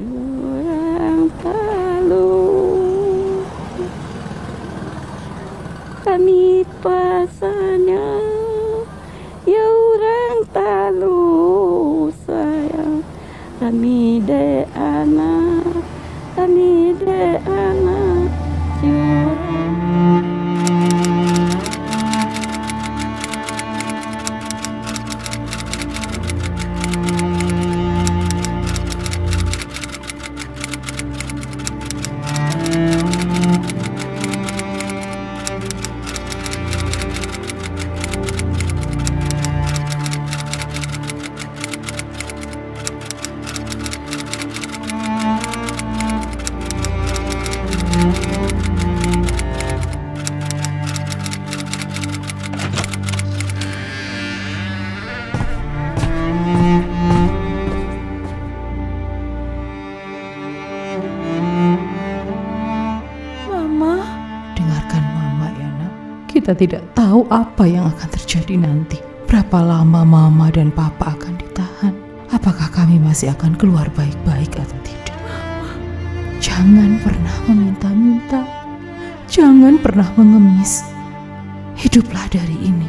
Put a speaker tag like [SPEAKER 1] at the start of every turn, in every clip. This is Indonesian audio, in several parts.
[SPEAKER 1] Orang talu kami pasanya, ya orang talu sayang kami de anak curang.
[SPEAKER 2] Kita tidak tahu apa yang akan terjadi nanti. Berapa lama mama dan papa akan ditahan? Apakah kami masih akan keluar baik-baik atau tidak? Jangan pernah meminta-minta. Jangan pernah mengemis. Hiduplah dari ini.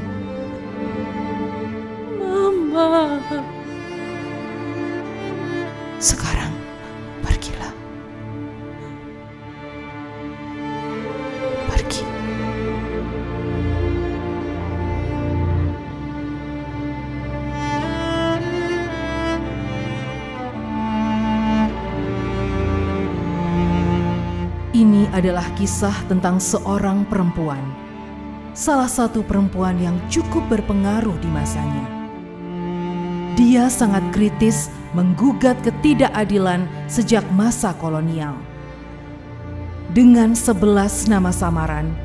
[SPEAKER 2] Mama. Sekarang pergilah. Pergi. Ini adalah kisah tentang seorang perempuan, salah satu perempuan yang cukup berpengaruh di masanya. Dia sangat kritis menggugat ketidakadilan sejak masa kolonial. Dengan 11 nama samaran,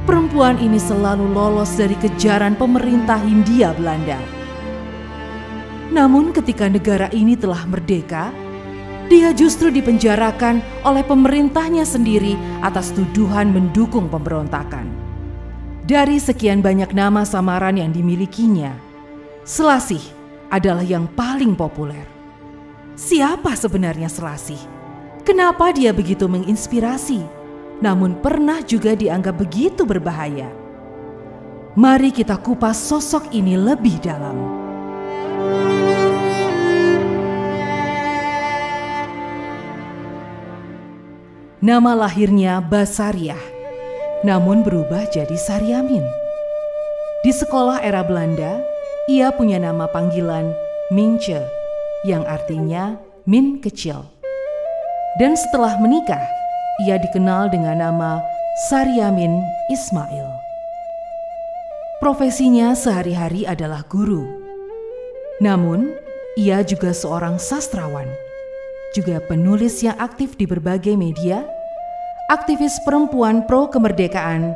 [SPEAKER 2] perempuan ini selalu lolos dari kejaran pemerintah Hindia Belanda. Namun ketika negara ini telah merdeka, dia justru dipenjarakan oleh pemerintahnya sendiri atas tuduhan mendukung pemberontakan. Dari sekian banyak nama samaran yang dimilikinya, Selasih adalah yang paling populer. Siapa sebenarnya Selasih? Kenapa dia begitu menginspirasi, namun pernah juga dianggap begitu berbahaya? Mari kita kupas sosok ini lebih dalam. Nama lahirnya Basariah, namun berubah jadi Saryamin. Di sekolah era Belanda, ia punya nama panggilan Mince, yang artinya Min kecil. Dan setelah menikah, ia dikenal dengan nama Saryamin Ismail. Profesinya sehari-hari adalah guru. Namun, ia juga seorang sastrawan, juga penulis yang aktif di berbagai media, aktivis perempuan pro kemerdekaan,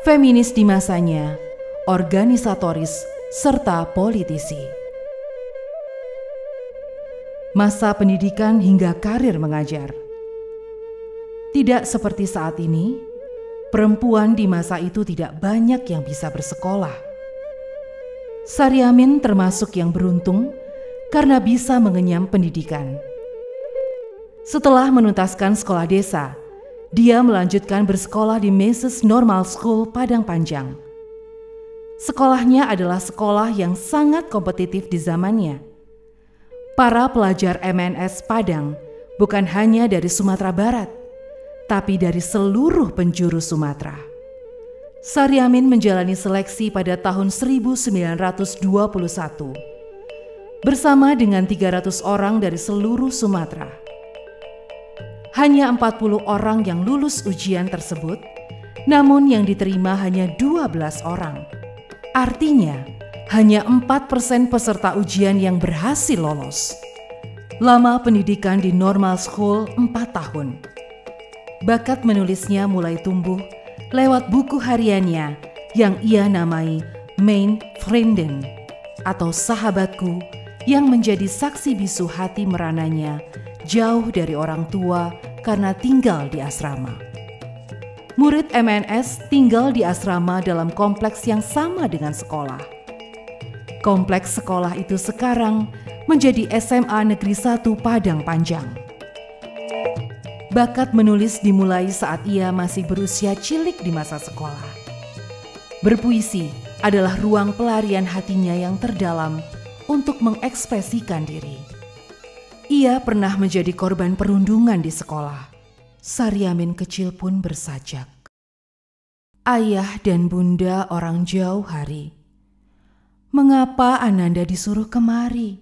[SPEAKER 2] feminis di masanya, organisatoris, serta politisi. Masa pendidikan hingga karir mengajar. Tidak seperti saat ini, perempuan di masa itu tidak banyak yang bisa bersekolah. Saryamin termasuk yang beruntung karena bisa mengenyam pendidikan. Setelah menuntaskan sekolah desa, dia melanjutkan bersekolah di Mrs. Normal School Padang Panjang. Sekolahnya adalah sekolah yang sangat kompetitif di zamannya. Para pelajar MNS Padang bukan hanya dari Sumatera Barat, tapi dari seluruh penjuru Sumatera. Saryamin menjalani seleksi pada tahun 1921 bersama dengan 300 orang dari seluruh Sumatera. Hanya 40 orang yang lulus ujian tersebut, namun yang diterima hanya 12 orang. Artinya, hanya 4% peserta ujian yang berhasil lolos. Lama pendidikan di Normal School 4 tahun. Bakat menulisnya mulai tumbuh lewat buku hariannya yang ia namai Mijn Vrienden atau Sahabatku, yang menjadi saksi bisu hati merananya jauh dari orang tua karena tinggal di asrama. Murid MNS tinggal di asrama dalam kompleks yang sama dengan sekolah. Kompleks sekolah itu sekarang menjadi SMA Negeri 1 Padang Panjang. Bakat menulis dimulai saat ia masih berusia cilik di masa sekolah. Berpuisi adalah ruang pelarian hatinya yang terdalam untuk mengekspresikan diri. Ia pernah menjadi korban perundungan di sekolah. Saryamin kecil pun bersajak. Ayah dan bunda orang jauh hari. Mengapa Ananda disuruh kemari?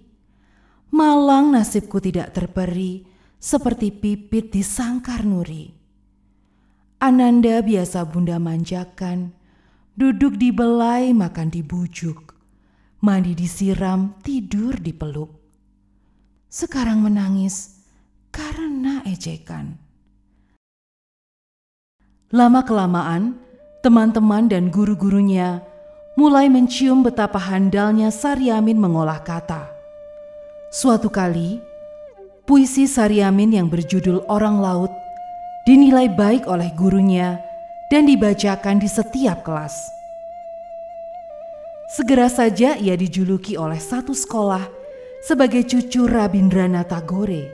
[SPEAKER 2] Malang nasibku tidak terperi, seperti pipit di sangkar nuri. Ananda biasa bunda manjakan, duduk di belai makan dibujuk, mandi disiram, tidur dipeluk. Sekarang menangis karena ejekan. Lama-kelamaan, teman-teman dan guru-gurunya mulai mencium betapa handalnya Saryamin mengolah kata. Suatu kali, puisi Saryamin yang berjudul Orang Laut dinilai baik oleh gurunya dan dibacakan di setiap kelas. Segera saja ia dijuluki oleh satu sekolah sebagai cucu Rabindranath Tagore,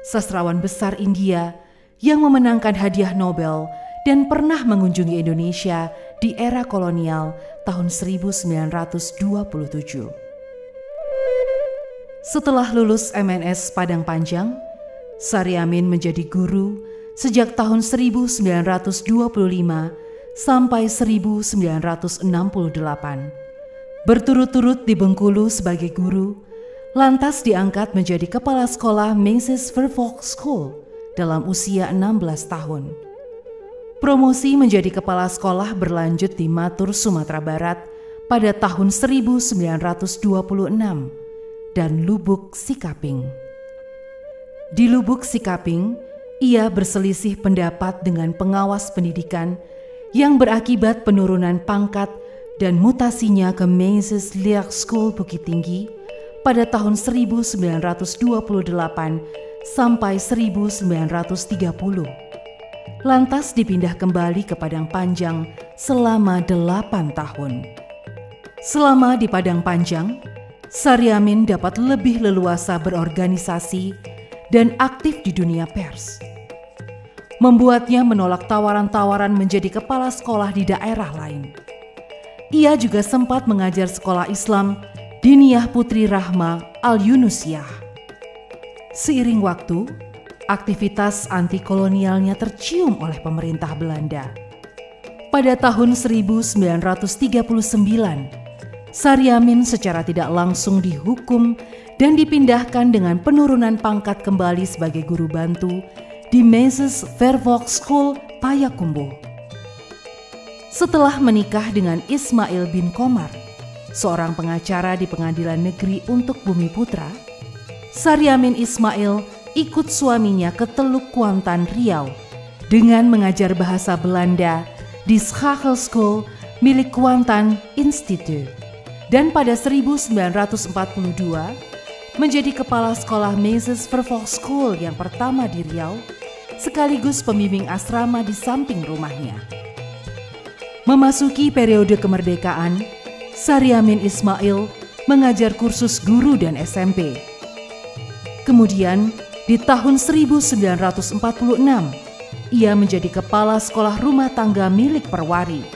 [SPEAKER 2] sastrawan besar India yang memenangkan hadiah Nobel dan pernah mengunjungi Indonesia di era kolonial tahun 1927. Setelah lulus MNS Padang Panjang, Saryamin menjadi guru sejak tahun 1925 sampai 1968. Berturut-turut di Bengkulu sebagai guru, lantas diangkat menjadi kepala sekolah Mrs. Fairfax School dalam usia 16 tahun. Promosi menjadi kepala sekolah berlanjut di Matur, Sumatera Barat pada tahun 1926 dan Lubuk Sikaping. Di Lubuk Sikaping, ia berselisih pendapat dengan pengawas pendidikan yang berakibat penurunan pangkat dan mutasinya ke Mrs. Liak School Bukit Tinggi pada tahun 1928 sampai 1930. Lantas dipindah kembali ke Padang Panjang selama 8 tahun. Selama di Padang Panjang, Saryamin dapat lebih leluasa berorganisasi dan aktif di dunia pers. Membuatnya menolak tawaran-tawaran menjadi kepala sekolah di daerah lain. Ia juga sempat mengajar sekolah Islam di Niyah Putri Rahma Al-Yunusiyah. Seiring waktu, aktivitas anti-kolonialnya tercium oleh pemerintah Belanda. Pada tahun 1939, Saryamin secara tidak langsung dihukum dan dipindahkan dengan penurunan pangkat kembali sebagai guru bantu di Mrs. Fairfax School, Payakumbuh. Setelah menikah dengan Ismail bin Komar, seorang pengacara di Pengadilan Negeri untuk Bumi Putra, Saryamin Ismail ikut suaminya ke Teluk Kuantan, Riau dengan mengajar bahasa Belanda di Schachel School milik Kuantan Institute. Dan pada 1942 menjadi kepala sekolah Mrs. Fairfax School yang pertama di Riau, sekaligus pembimbing asrama di samping rumahnya. Memasuki periode kemerdekaan, Saryamin Ismail mengajar kursus guru dan SMP. Kemudian di tahun 1946, ia menjadi kepala sekolah rumah tangga milik Perwari.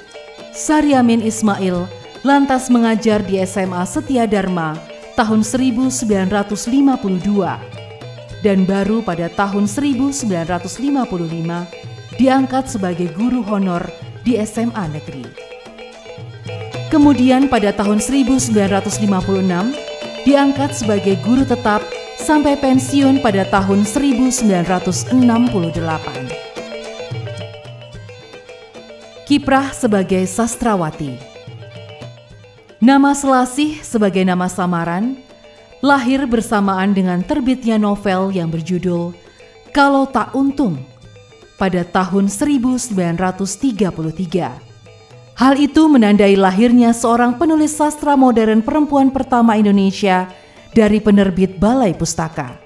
[SPEAKER 2] Saryamin Ismail lantas mengajar di SMA Setia Dharma tahun 1952 dan baru pada tahun 1955 diangkat sebagai guru honor di SMA negeri. Kemudian pada tahun 1956 diangkat sebagai guru tetap sampai pensiun pada tahun 1968. Kiprah sebagai sastrawati. Nama Selasih sebagai nama samaran lahir bersamaan dengan terbitnya novel yang berjudul Kalau Tak Untung pada tahun 1933. Hal itu menandai lahirnya seorang penulis sastra modern perempuan pertama Indonesia dari penerbit Balai Pustaka.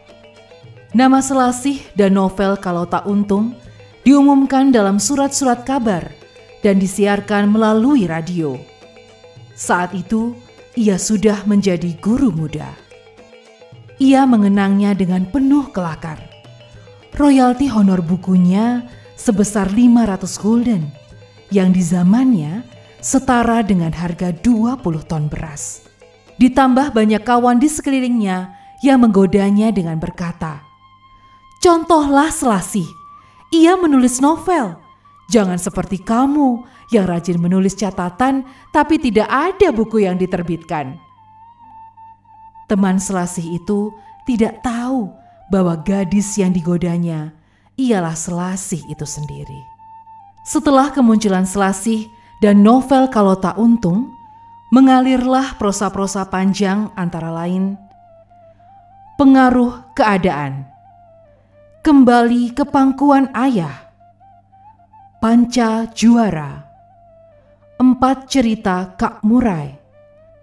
[SPEAKER 2] Nama Selasih dan novel Kalau Tak Untung diumumkan dalam surat-surat kabar dan disiarkan melalui radio. Saat itu, ia sudah menjadi guru muda. Ia mengenangnya dengan penuh kelakar. royalti honor bukunya sebesar 500 gulden, yang di zamannya setara dengan harga 20 ton beras. Ditambah banyak kawan di sekelilingnya yang menggodanya dengan berkata, "Contohlah Selasih, ia menulis novel. Jangan seperti kamu yang rajin menulis catatan tapi tidak ada buku yang diterbitkan." Teman Selasih itu tidak tahu bahwa gadis yang digodanya ialah Selasih itu sendiri. Setelah kemunculan Selasih dan novel Kalau Tak Untung, mengalirlah prosa-prosa panjang antara lain Pengaruh Keadaan, Kembali ke Pangkuan Ayah, Panca Juara, 4 Cerita Kak Murai,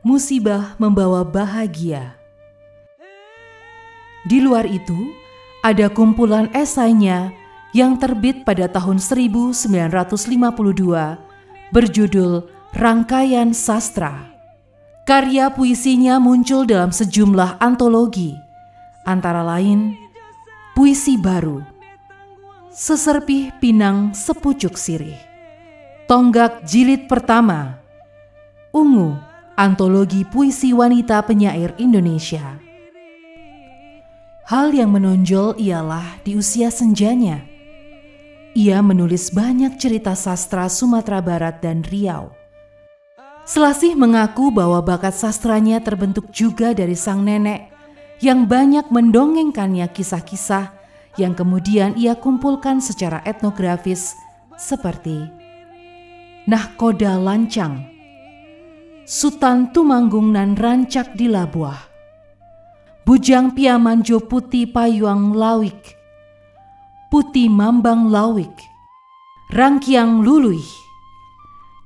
[SPEAKER 2] Musibah Membawa Bahagia. Di luar itu, ada kumpulan esainya yang terbit pada tahun 1952 berjudul Rangkaian Sastra. Karya puisinya muncul dalam sejumlah antologi, antara lain Puisi Baru, Seserpih Pinang Sepucuk Sirih, Tonggak Jilid Pertama, Ungu, Antologi Puisi Wanita Penyair Indonesia. Hal yang menonjol ialah di usia senjanya, ia menulis banyak cerita sastra Sumatera Barat dan Riau. Selasih mengaku bahwa bakat sastranya terbentuk juga dari sang nenek yang banyak mendongengkannya kisah-kisah yang kemudian ia kumpulkan secara etnografis seperti Nahkoda Lancang, Sutan Tumanggung nan Rancak di Labuah, Bujang Piamanjo Putih Payuang Lawik, Putih Mambang Lawik, Rangkiang Luluih,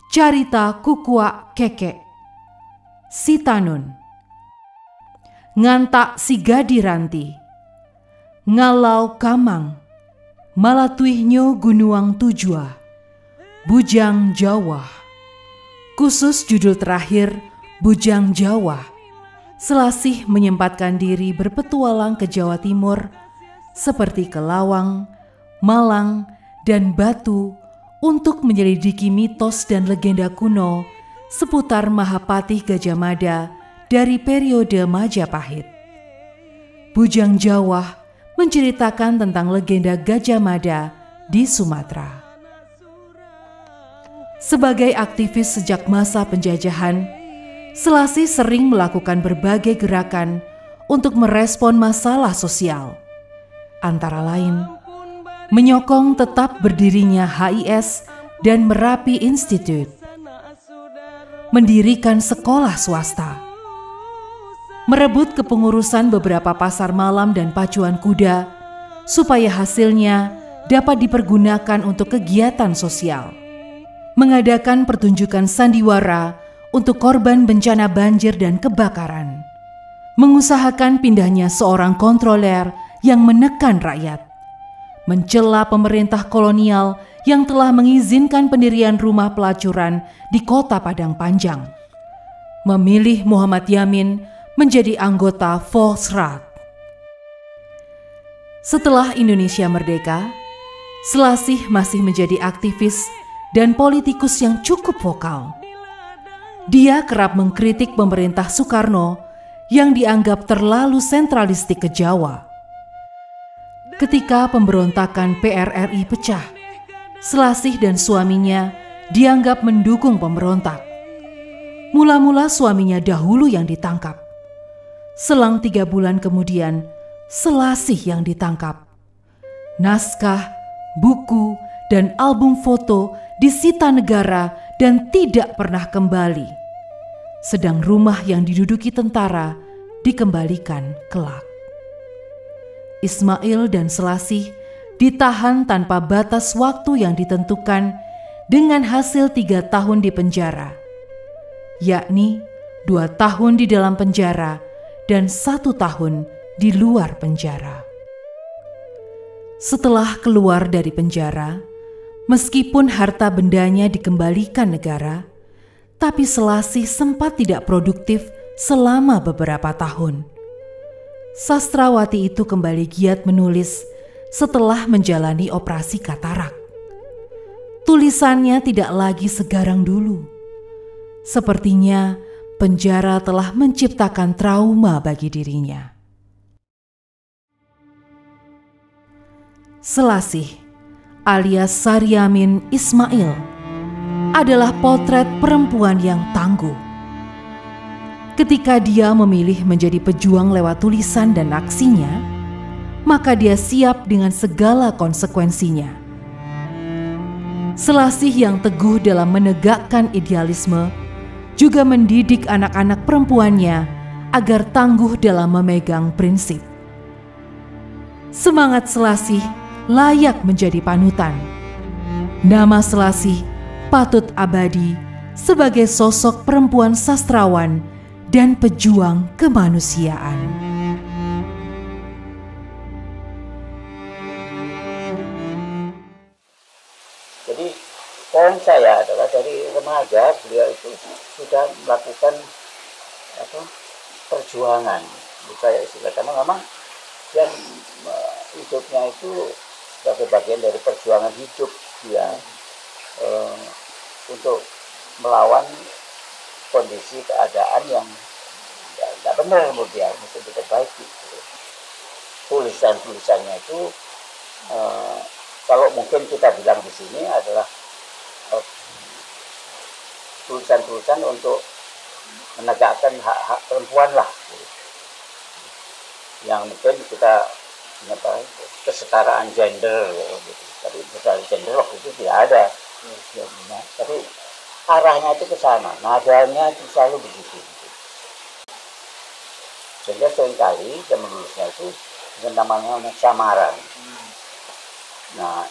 [SPEAKER 2] Carita Kukuak Kekek, Sitanun, Ngantak Sigadi Ranti, Ngalau Kamang, Malatuihnyo Gunuang Tujua, Bujang Jawa. Khusus judul terakhir Bujang Jawa, Selasih menyempatkan diri berpetualang ke Jawa Timur seperti ke Lawang, Malang, dan Batu untuk menyelidiki mitos dan legenda kuno seputar Mahapatih Gajah Mada dari periode Majapahit. Bujang Jawa menceritakan tentang legenda Gajah Mada di Sumatera. Sebagai aktivis sejak masa penjajahan, Selasih sering melakukan berbagai gerakan untuk merespon masalah sosial. Antara lain, menyokong tetap berdirinya HIS dan Merapi Institute, mendirikan sekolah swasta, merebut kepengurusan beberapa pasar malam dan pacuan kuda supaya hasilnya dapat dipergunakan untuk kegiatan sosial, mengadakan pertunjukan sandiwara untuk korban bencana banjir dan kebakaran, mengusahakan pindahnya seorang kontroler yang menekan rakyat, mencela pemerintah kolonial yang telah mengizinkan pendirian rumah pelacuran di kota Padang Panjang, memilih Muhammad Yamin menjadi anggota Volksraad. Setelah Indonesia merdeka, Selasih masih menjadi aktivis dan politikus yang cukup vokal. Dia kerap mengkritik pemerintah Soekarno yang dianggap terlalu sentralistik ke Jawa. Ketika pemberontakan PRRI pecah, Selasih dan suaminya dianggap mendukung pemberontak. Mula-mula suaminya dahulu yang ditangkap. Selang 3 bulan kemudian, Selasih yang ditangkap. Naskah, buku, dan album foto disita negara dan tidak pernah kembali. Sedang rumah yang diduduki tentara dikembalikan kelak. Ismail dan Selasih ditahan tanpa batas waktu yang ditentukan dengan hasil 3 tahun di penjara, yakni 2 tahun di dalam penjara dan 1 tahun di luar penjara. Setelah keluar dari penjara, meskipun harta bendanya dikembalikan negara, tapi Selasih sempat tidak produktif selama beberapa tahun. Sastrawati itu kembali giat menulis setelah menjalani operasi katarak. Tulisannya tidak lagi segarang dulu. Sepertinya penjara telah menciptakan trauma bagi dirinya. Selasih alias Saryamin Ismail adalah potret perempuan yang tangguh. Ketika dia memilih menjadi pejuang lewat tulisan dan aksinya, maka dia siap dengan segala konsekuensinya. Selasih yang teguh dalam menegakkan idealisme juga mendidik anak-anak perempuannya agar tangguh dalam memegang prinsip. Semangat Selasih layak menjadi panutan. Nama Selasih patut abadi sebagai sosok perempuan sastrawan dan pejuang kemanusiaan.
[SPEAKER 3] Jadi poin saya adalah dari remaja beliau itu sudah melakukan perjuangan, saya istilah, karena memang dan hidupnya itu sebagai bagian dari perjuangan hidup dia untuk melawan kondisi keadaan yang tidak benar, kemudian mesti diperbaiki. Tulisan-tulisannya itu kalau mungkin kita bilang di sini adalah tulisan-tulisan untuk menegakkan hak-hak perempuan lah, yang mungkin kita kesetaraan gender gitu. Tapi kesetaraan gender waktu itu tidak ada, tapi arahnya itu ke sana, nadanya itu selalu begitu. Sehingga seringkali dia menulisnya itu dengan namanya samaran. Nah,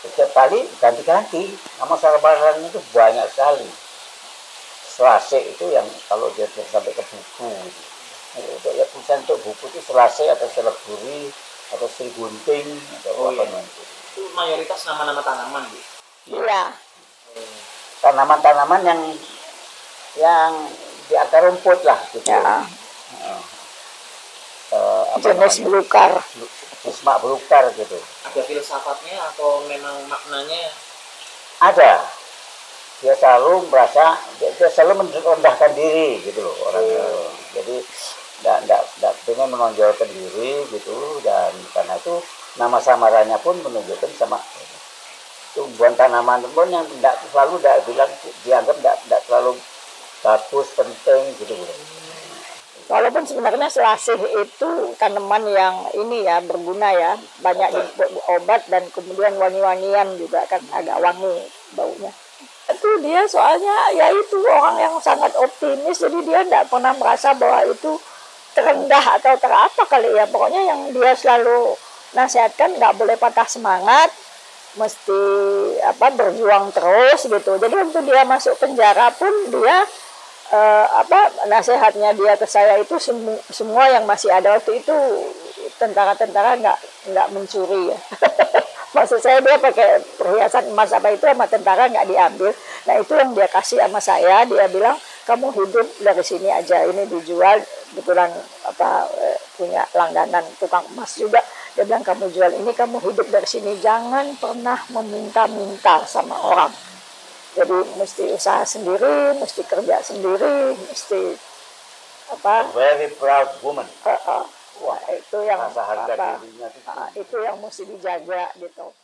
[SPEAKER 3] setiap kali ganti-ganti nama samaran itu banyak sekali. Selase itu yang kalau dia sampai ke buku, untuk ya tulisan untuk buku itu selase atau seleburi atau Sri Gunting atau apa namanya.
[SPEAKER 4] Itu mayoritas nama-nama tanaman, Bu.
[SPEAKER 3] Iya. Tanaman-tanaman yang di akar rumput lah gitu.
[SPEAKER 1] Ya.
[SPEAKER 3] Jenis belukar. Semak belukar gitu.
[SPEAKER 4] Ada filsafatnya atau memang maknanya?
[SPEAKER 3] Ada. Dia selalu merasa, dia selalu merendahkan diri gitu loh orangnya. Jadi tidak pengen menonjolkan diri gitu, dan karena itu nama samarannya pun menunjukkan sama tumbuhan tanaman pun yang tidak selalu dianggap tidak terlalu bagus, penting gitu.
[SPEAKER 1] Walaupun sebenarnya selasih itu tanaman yang ini ya berguna ya, banyak obat dan kemudian wangi-wangian juga kan, agak wangi baunya. Itu dia soalnya ya itu orang yang sangat optimis, jadi dia tidak pernah merasa bahwa itu terendah atau terapa kali ya. Pokoknya yang dia selalu nasihatkan nggak boleh patah semangat, mesti berjuang terus gitu. Jadi waktu dia masuk penjara pun dia nasihatnya dia ke saya itu semua yang masih ada waktu itu tentara-tentara nggak mencuri ya. Maksud saya dia pakai perhiasan emas apa itu sama tentara nggak diambil. Nah itu yang dia kasih sama saya, dia bilang kamu hidup dari sini aja, ini dijual, kebetulan punya langganan tukang emas juga. Dia bilang kamu jual ini, kamu hidup dari sini, jangan pernah meminta-minta sama orang. Jadi mesti usaha sendiri, mesti kerja sendiri, mesti
[SPEAKER 3] Very proud woman.
[SPEAKER 1] Wah, itu yang
[SPEAKER 3] itu
[SPEAKER 1] itu yang mesti dijaga gitu.